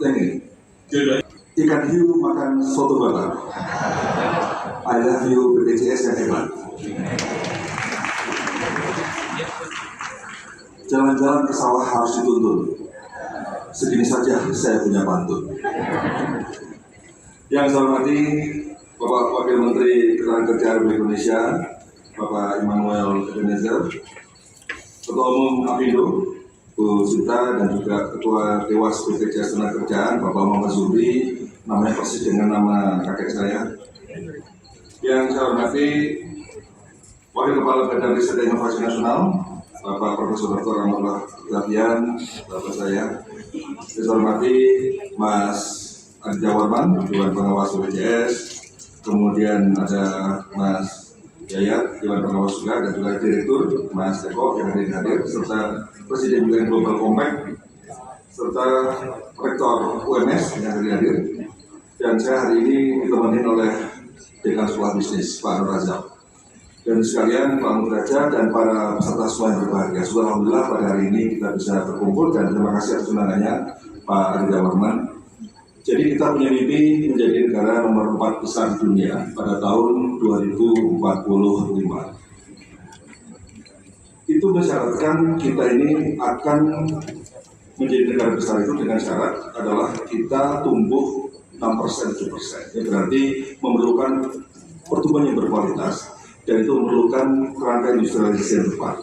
ini. Ikan hiu makan soto bakar. I love you BPJS yang hebat. Jalan-jalan ke sawah harus dituntun. Segini saja saya punya pantun. Yang saya hormati Bapak Wakil Menteri Ketenagakerjaan Republik Indonesia, Bapak Immanuel Ebenezer, Ketua Umum Apindo, Bu Sinta, dan juga Ketua Dewas BPJS Ketenagakerjaan, Bapak Muhammad Zuhri, namanya persis dengan nama kakek saya. Yang saya hormati Wakil Kepala Badan Riset dan Inovasi Nasional, Bapak Profesor Dr. Ramadhan Latian, Bapak saya. Yang saya hormati Mas Adi Jawarman, Dewan Pengawas BPJS, kemudian ada Mas Yayat, Dewan Pengawas juga, dan juga Direktur Mas Eko yang hadir, serta Presiden UN Global Compact, serta Rektor UMS yang hadir. Dan saya hari ini ditemani oleh Dekan Sekolah Bisnis, Pak Nur Razak. Dan sekalian Pak Nur Razak dan para peserta semua yang berbahagia. Alhamdulillah pada hari ini kita bisa berkumpul dan terima kasih atas undangannya Pak Adi Jawarman. Jadi kita punya mimpi menjadi negara nomor 4 besar di dunia pada tahun 2045. Itu mensyaratkan kita ini akan menjadi negara besar itu dengan syarat adalah kita tumbuh 6%-7%. Itu berarti memerlukan pertumbuhan yang berkualitas dan itu memerlukan kerangka industrialisasi yang tepat.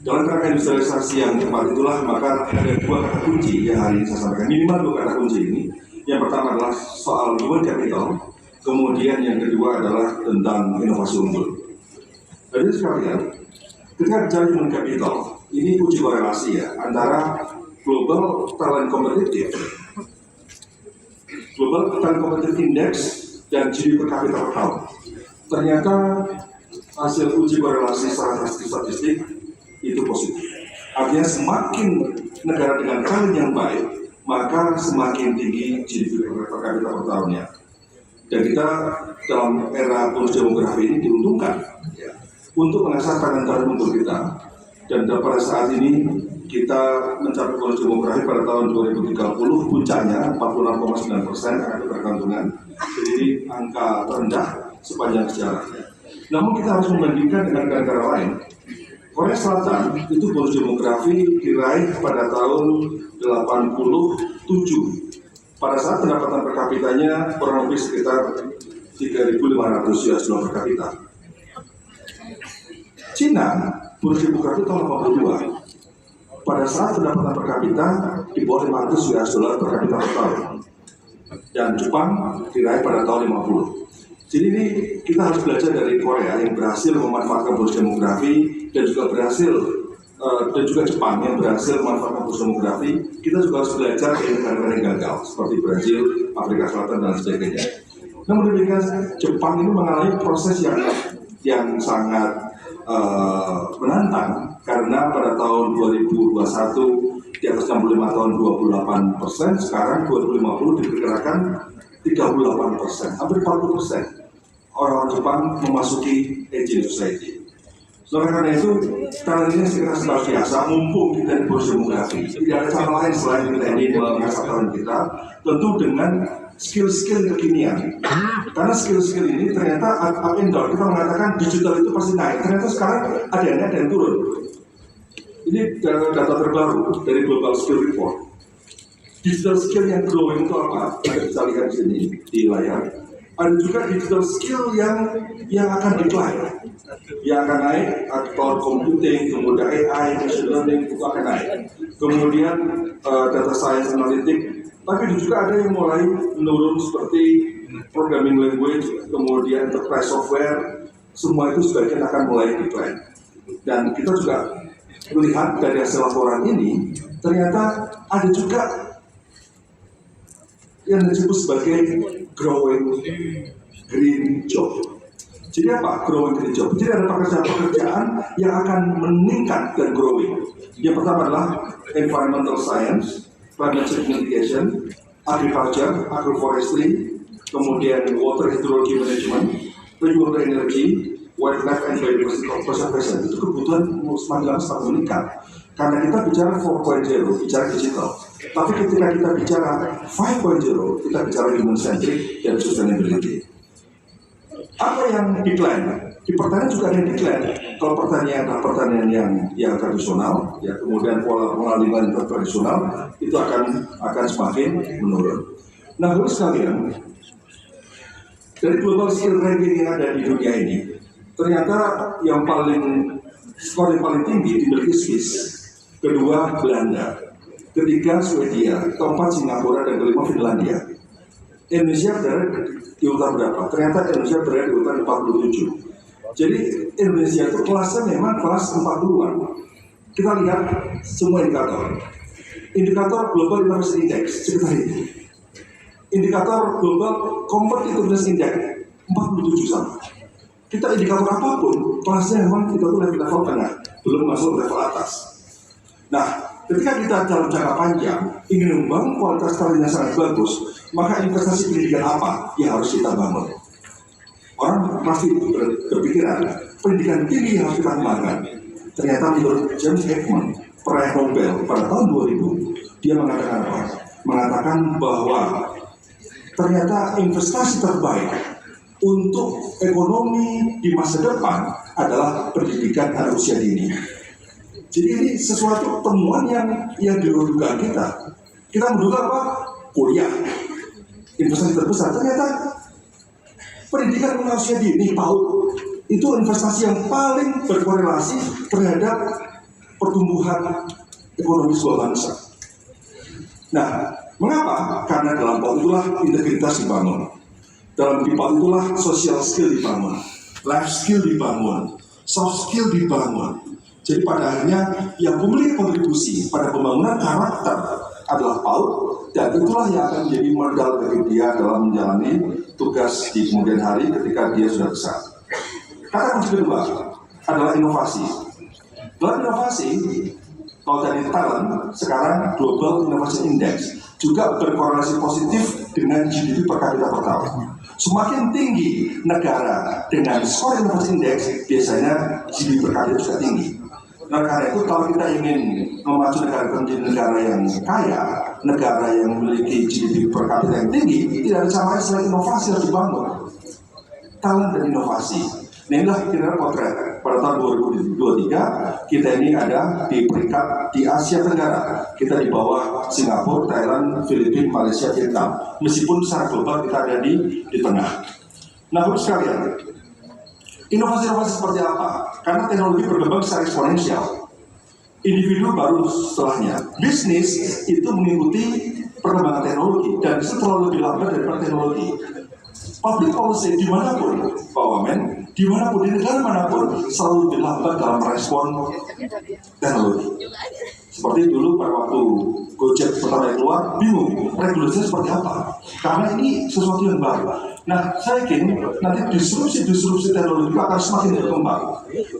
Dalam kerangka industrialisasi yang tepat itulah maka ada dua kata kunci yang hari ini saya sampaikan, minimal dua kata kunci ini. Yang pertama adalah soal human capital, kemudian yang kedua adalah tentang inovasi unggul. Jadi sekalian, ketika bicara human capital, ini uji korelasi ya antara global talent competitive, global talent competitive index dan GDP per kapita per tahun. Ternyata hasil uji korelasi secara statistik itu positif. Artinya semakin negara dengan talent yang baik, maka semakin tinggi GDP per kapita per tahunnya. Dan kita dalam era bonus demografi ini diuntungkan ya, untuk mengasah talent-talent untuk kita. Dan pada saat ini kita mencapai bonus demografi pada tahun 2030, puncaknya 46,9% akan ketergantungan. Jadi ini angka terendah sepanjang sejarahnya. Namun kita harus membandingkan dengan negara lain. Korea Selatan itu bonus demografi diraih pada tahun 87. Pada saat pendapatan per kapitanya kurang lebih sekitar 3.500 US dollar per kapita. Cina bonus demografi tahun 82. Pada saat pendapatan per kapita di bawah 500 US dollar per kapita per tahun. Dan Jepang diraih pada tahun 50. Jadi ini kita harus belajar dari Korea yang berhasil memanfaatkan bonus demografi dan juga berhasil dan juga Jepang yang berhasil memanfaatkan bonus demografi. Kita juga harus belajar dari negara-negara yang gagal seperti Brazil, Afrika Selatan dan sebagainya. Namun demikian Jepang ini mengalami proses yang sangat menantang karena pada tahun 2021 di atas 65 tahun 28%, sekarang 2050 diperkirakan 38%, hampir 40% orang Jepang memasuki aging society. Karena itu, talent ini segera sebar biasa, mumpung kita di bonus demografi. Tidak ada cara lain selain kita ini mengasah talent kita, tentu dengan skill-skill kekinian. Karena skill-skill ini ternyata up and down. Kita mengatakan digital itu pasti naik. Ternyata sekarang ada yang turun. Ini data terbaru dari Global Skill Report. Digital skill yang growing itu apa? Kita bisa lihat di sini di layar. Ada juga digital skill yang akan decline, yang akan naik, cloud computing, kemudian AI, machine learning itu akan naik. Kemudian data science analytic, tapi juga ada yang mulai menurun seperti programming language, kemudian enterprise software, semua itu sebagian akan mulai decline. Dan kita juga melihat dari hasil laporan ini, ternyata ada juga yang disebut sebagai growing green job. Jadi apa growing green job? Jadi ada pekerjaan-pekerjaan yang akan meningkat dan growing. Yang pertama adalah environmental science, climate change mitigation, agriculture, agroforestry, kemudian water hydrology management, renewable energy, wildlife and biodiversity conservation. Itu kebutuhan semakin lama semakin meningkat. Karena kita bicara 4.0, bicara digital. Tapi ketika kita bicara 5.0, kita bicara human centric dan sustainability. Apa yang decline? Di pertanian juga ada yang decline. Kalau pertanian adalah pertanian yang tradisional, ya kemudian pola lingkungan tradisional itu akan semakin menurun. Nah, Bapak sekalian, dari global skill ranking yang ada di dunia ini, ternyata skor yang paling tinggi dimiliki Swiss, kedua Belanda, ketiga Swedia, keempat Singapura, dan kelima Finlandia. Indonesia berada di urutan berapa? Ternyata Indonesia berada di urutan 47. Jadi Indonesia itu kelasnya memang kelas 40-an. Kita lihat semua indikator. Indikator Global Innovation Index sekitar ini. Indikator Global Competitiveness Index 47 sama. Kita indikator apapun, kelasnya memang kita tuh level tengah, belum masuk level atas. Nah, ketika kita dalam jangka panjang ingin membangun kualitas talent yang sangat bagus, maka investasi pendidikan apa yang harus kita bangun? Orang pasti berpikiran pendidikan tinggi yang harus kita kembangkan. Ternyata menurut James Heckman, peraih Nobel pada tahun 2000, dia mengatakan apa? Mengatakan bahwa ternyata investasi terbaik untuk ekonomi di masa depan adalah pendidikan pada usia dini. Jadi ini sesuatu temuan yang di luar dugaan kita. Kita menduga apa? Kuliah, investasi terbesar. Ternyata pendidikan pada usia dini, PAUD, itu investasi yang paling berkorelasi terhadap pertumbuhan ekonomi sebuah bangsa. Nah, mengapa? Karena dalam PAUD itulah integritas dibangun. Dalam PAUD itulah social skill dibangun, life skill dibangun, soft skill dibangun. Jadi pada akhirnya yang memiliki kontribusi pada pembangunan karakter adalah PAUD, dan itulah yang akan menjadi modal bagi dia dalam menjalani tugas di kemudian hari ketika dia sudah besar. Kata kunci kedua adalah inovasi. Dalam inovasi, kalau tadi talent, sekarang Global Innovation Index juga berkorelasi positif dengan GDP per kapita per tahun. Semakin tinggi negara dengan skor inovasi index, biasanya GDP per kapita juga tinggi. Nah, karena itu kalau kita ingin memacu negara menjadi negara yang kaya, negara yang memiliki GDP per kapita yang tinggi, tidak ada cara lain selain inovasi harus dibangun. Talent dan inovasi. Nah, inilah kira-kira potret. Pada tahun 2023, kita ini ada di peringkat di Asia Tenggara. Kita di bawah Singapura, Thailand, Filipina, Malaysia, Vietnam. Meskipun secara global kita ada di tengah. Nah, Bapak sekalian, inovasi-inovasi seperti apa? Karena teknologi berkembang secara eksponensial. Individu baru setelahnya. Bisnis itu mengikuti perkembangan teknologi dan itu terlalu lebih lambat daripada teknologi. Public policy dimanapun, Pak Wamen, dimanapun, di negara manapun selalu lebih lambat dalam merespon teknologi. Seperti dulu pada waktu Gojek pertama keluar, bingung regulasinya seperti apa. Karena ini sesuatu yang baru. Nah, saya yakin nanti disrupsi teknologi akan semakin berkembang.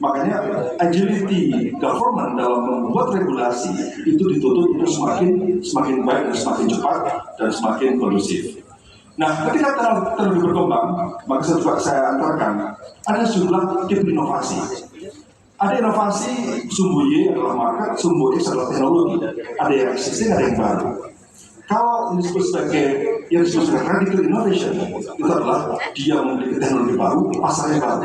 Makanya agility government dalam membuat regulasi itu dituntut untuk semakin baik dan semakin cepat dan semakin kondusif. Nah, ketika teknologi berkembang, maka saya antarkan ada sejumlah tipe inovasi. Ada inovasi sumbu Y adalah market, sumbu X adalah teknologi. Ada yang existing, ada yang baru. Kalau ini disebut sebagai radical innovation, itu adalah dia memiliki teknologi baru, pasarnya baru.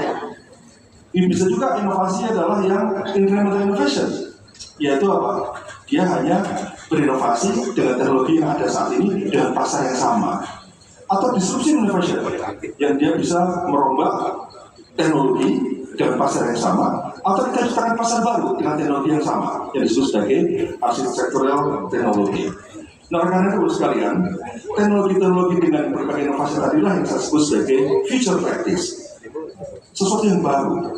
Ini bisa juga inovasi adalah yang incremental innovation, yaitu apa? Dia hanya berinovasi dengan teknologi yang ada saat ini dengan pasar yang sama. Atau disruption innovation, yang dia bisa merombak teknologi dengan pasar yang sama, atau kita ciptakan pasar baru dengan teknologi yang sama, yang disebut sebagai architectural teknologi. Nah, karena itu sekalian, teknologi-teknologi dengan berbagai inovasi tadilah yang saya sebut sebagai future practice. Sesuatu yang baru.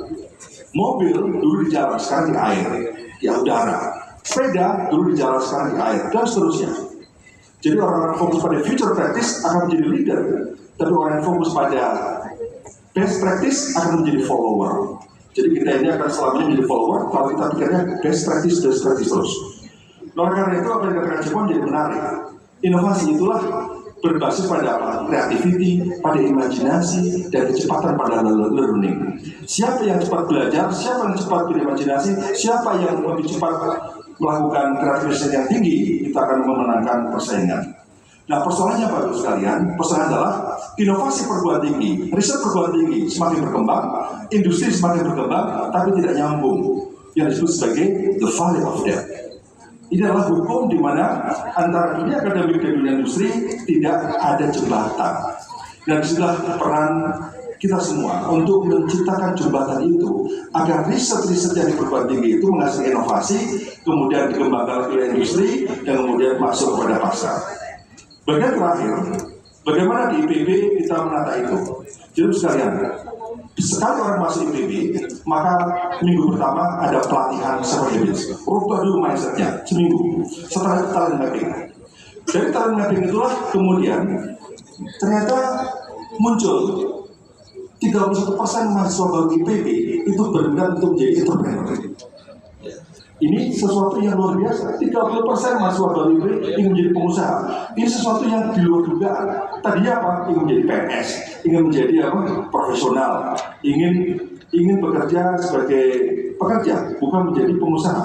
Mobil dulu di jalan, sekarang di air, di udara. Sepeda dulu di jalan, sekarang di air, dan seterusnya. Jadi orang-orang fokus pada future practice akan menjadi leader, tapi orang yang fokus pada best practice akan menjadi follower. Jadi kita ini akan selamanya menjadi follower kalau kita pikirnya best practice terus. Nah, karena itu apa yang dikatakan Jepang jadi menarik. Inovasi itulah berbasis pada apa? Creativity, pada imajinasi, dan kecepatan pada learning. Siapa yang cepat belajar, siapa yang cepat berimajinasi, siapa yang lebih cepat melakukan kreativitas yang tinggi, kita akan memenangkan persaingan. Nah, persoalannya Bapak sekalian, persoalan adalah inovasi perguruan tinggi, riset perguruan tinggi semakin berkembang, industri semakin berkembang, tapi tidak nyambung, yang disebut sebagai the valley of death. Ini adalah hukum di mana antara dunia akademik dan dunia industri tidak ada jembatan. Dan disitulah peran kita semua untuk menciptakan jembatan itu agar riset-riset yang di perguruan tinggi itu menghasilkan inovasi, kemudian dikembangkan oleh industri, dan kemudian masuk kepada pasar. Bagian terakhir, bagaimana di IPB kita menata itu? Jadi sekalian, sekali orang masuk IPB, maka minggu pertama ada pelatihan 7 habits. Rubah dulu mindsetnya, seminggu. Setelah itu talent mapping. Dari talent mapping itulah kemudian ternyata muncul 31% mahasiswa baru IPB itu berminat untuk menjadi entrepreneur. Ini sesuatu yang luar biasa. 30% mahasiswa baru IPB ingin menjadi pengusaha. Ini sesuatu yang di luar dugaan. Tadinya apa? Ingin menjadi PNS, ingin menjadi profesional, ingin bekerja sebagai pekerja, bukan menjadi pengusaha.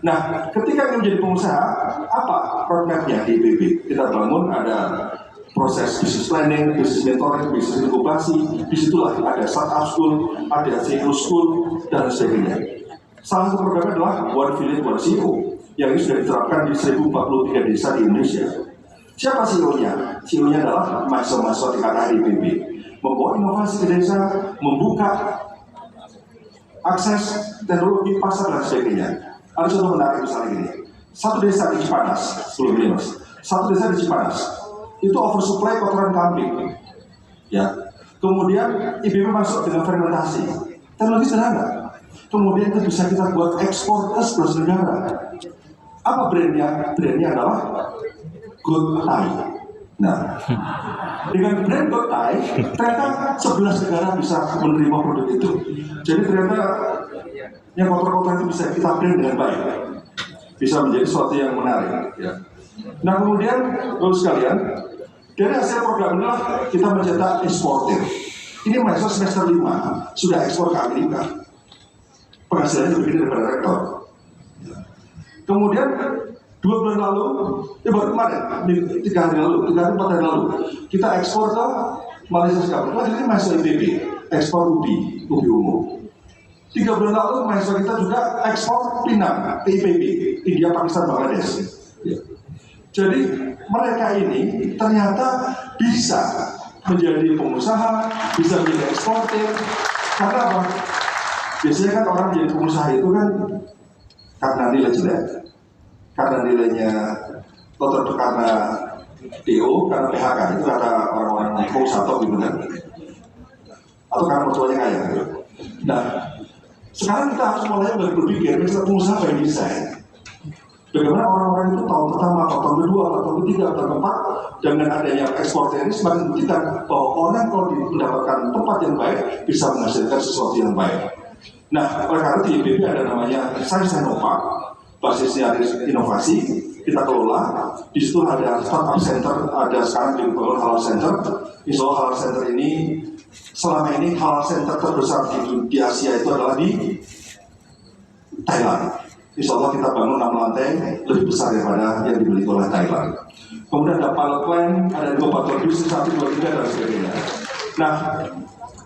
Nah, ketika ingin menjadi pengusaha, apa roadmap-nya di IPB? Kita bangun ada proses business planning, business mentoring, business inkubasi. Disitulah ada startup school, ada CEO school, dan sebagainya. Salah satu programnya adalah One Village One CEO yang ini sudah diterapkan di 1043 desa di Indonesia. Siapa CEO-nya? CEO-nya adalah mahasiswa-mahasiswa tingkat akhir IPB. Membawa inovasi ke desa, membuka akses teknologi pasar dan sebagainya. Ada contoh menarik misalnya gini. Satu desa di Cipanas, sebelum ini mas. Satu desa di Cipanas itu oversupply kotoran kambing. Ya. Kemudian IPB masuk dengan fermentasi. Teknologi sederhana. Kemudian itu bisa kita buat ekspor ke 11 negara. Apa brandnya? Brandnya adalah Good Thai. Nah, dengan brand Good Thai, ternyata 11 negara bisa menerima produk itu. Jadi ternyata yang kotor-kotor itu bisa kita brand dengan baik. Bisa menjadi sesuatu yang menarik. Ya. Nah kemudian, Bapak sekalian, dari hasil program inilah kita mencetak eksportir. Ini mahasiswa semester 5 sudah ekspor ke Amerika. Penghasilannya lebih daripada rektor. Kemudian 2 bulan lalu, baru kemarin, 3 hari lalu, 4 hari lalu, kita ekspor ke Malaysia Singapura. Ini mahasiswa IPB, ekspor ubi ungu. 3 bulan lalu mahasiswa kita juga ekspor pinang ke IPB, India, Pakistan, Bangladesh. Jadi mereka ini ternyata bisa menjadi pengusaha, bisa menjadi eksportir. Karena apa? Biasanya kan orang menjadi pengusaha itu kan karena nilai jelek, karena nilainya atau karena DO, karena PHK, itu kata orang-orang pengusaha top gitu kan, atau karena mertuanya kaya gitu. Nah, sekarang kita harus mulai berpikir, misalnya pengusaha by design. Bagaimana orang-orang itu tahun pertama, tahun kedua, tahun ketiga, tahun keempat, dengan adanya ekspor ini semakin membuktikan bahwa orang kalau mendapatkan tempat yang baik bisa menghasilkan sesuatu yang baik. Nah, oleh karena di IPB ada namanya Science and Nova, basisnya inovasi, kita kelola. Di situ ada startup center, ada sekarang dibangun halal center. Insya Allah halal center ini selama ini halal center terbesar di Asia itu adalah di Thailand. Insya Allah kita bangun 6 lantai lebih besar daripada yang dimiliki oleh Thailand. Kemudian ada pilot plan, ada inkubator bisnis 1, 2, 3 dan sebagainya. Nah,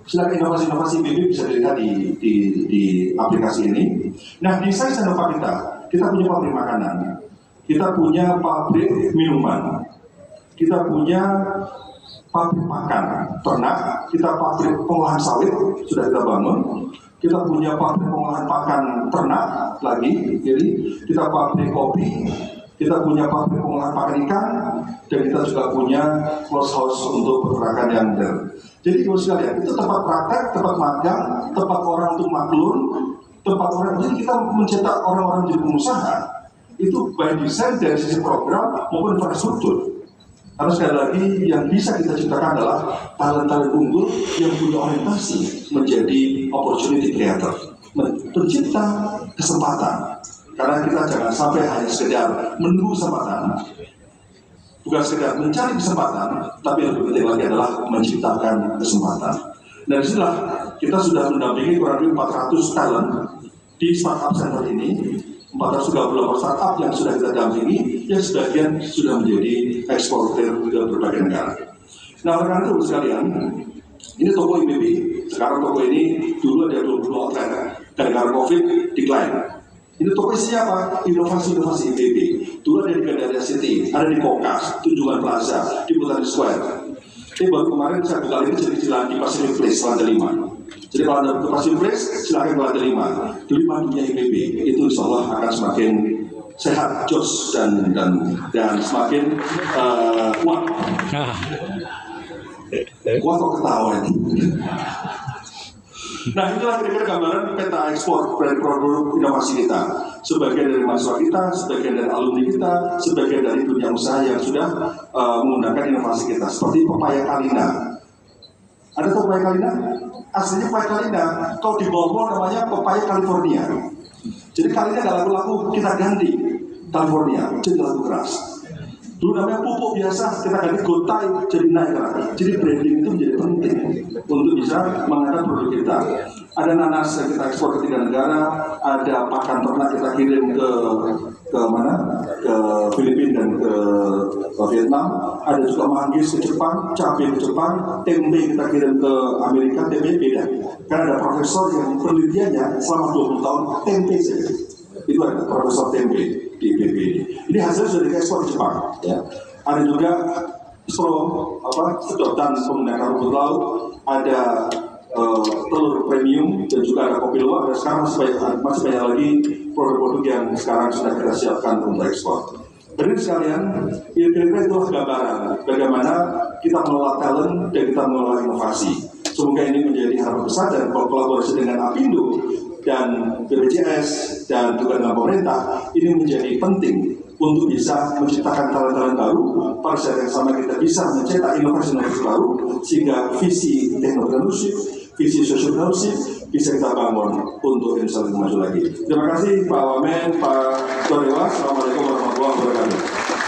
silakan inovasi-inovasi IPB bisa dilihat di aplikasi ini. Nah, di Science and Nova kita punya pabrik makanan, kita punya pabrik minuman, kita punya pabrik pakan ternak, kita pabrik pengolahan sawit sudah kita bangun, kita punya pabrik pengolahan pakan ternak lagi, jadi kita pabrik kopi, kita punya pabrik pengolahan pakan ikan, dan kita juga punya close house untuk peternakan yang modern. Jadi kalau sekalian, itu tempat praktek, tempat magang, tempat orang untuk maklun, tempat orang. Jadi kita mencetak orang-orang jadi pengusaha itu by design dari sisi program maupun infrastruktur. Karena sekali lagi yang bisa kita ciptakan adalah talent-talent unggul yang punya orientasi menjadi opportunity creator, pencipta kesempatan. Karena kita jangan sampai hanya sekedar menunggu kesempatan, bukan sekedar mencari kesempatan, tapi yang lebih penting lagi adalah menciptakan kesempatan. Dan disinilah kita sudah mendampingi kurang lebih 400 talent di startup center ini. 438 startup yang sudah kita dampingi, yang sebagian sudah menjadi eksportir ke berbagai negara. Nah, rekan-rekan sekalian, ini toko IBB. Sekarang toko ini dulu ada 20 outlet, gara-gara COVID decline. Ini toko isinya apa? Inovasi-inovasi IBB. Dulu ada di Gandaria City, ada di Kokas, Tunjungan Plaza, di Botanic Square. Ini baru kemarin saya buka ini ciri-ciri di Pacific Place, lantai 5. Jadi kalau Anda ke Pacific Place, silakan ke lantai 5. Di 5 dunia IBB, itu insya Allah akan semakin sehat, jos, dan semakin kuat. Kuat kok ketawa ini. Nah, itulah kira-kira gambaran peta ekspor dari produk inovasi kita. Sebagian dari mahasiswa kita, sebagian dari alumni kita, sebagian dari dunia usaha yang sudah menggunakan inovasi kita. Seperti pepaya Kalina. Ada tahu pepaya Kalina? Aslinya pepaya Kalina, kalau di Bogor namanya pepaya California. Jadi Kalina nggak laku-laku, kita ganti California, jadi laku keras. Dulu namanya pupuk biasa, kita ganti gotai jadi naik lagi. Jadi branding itu menjadi penting untuk bisa mengangkat produk kita. Ada nanas yang kita ekspor ke 3 negara, ada pakan ternak kita kirim ke mana? Ke Filipina dan ke Vietnam. Ada juga manggis ke Jepang, cabai ke Jepang, tempe kita kirim ke Amerika, tempe beda. Karena ada profesor yang penelitiannya selama 20 tahun tempe saja. Itu ada profesor tempe di IPB ini. Ini hasil sudah diekspor ke Jepang. Ya. Ada juga sedotan menggunakan rumput laut, ada telur premium dan juga ada kopi luwak. Dan sekarang masih banyak lagi produk-produk yang sekarang sudah kita siapkan untuk ekspor. Jadi sekalian, kira-kira itulah gambaran bagaimana kita mengelola talent dan kita mengelola inovasi. Semoga ini menjadi harapan besar dan kolaborasi dengan Apindo dan BPJS dan juga dengan pemerintah ini menjadi penting untuk bisa menciptakan talent-talent baru. Pada saat yang sama kita bisa mencetak inovasi-inovasi baru sehingga visi teknologi, visi social leadership bisa kita bangun untuk Indonesia lebih maju lagi. Terima kasih Pak Wamen, Pak Ketua Dewas. Assalamualaikum warahmatullahi wabarakatuh.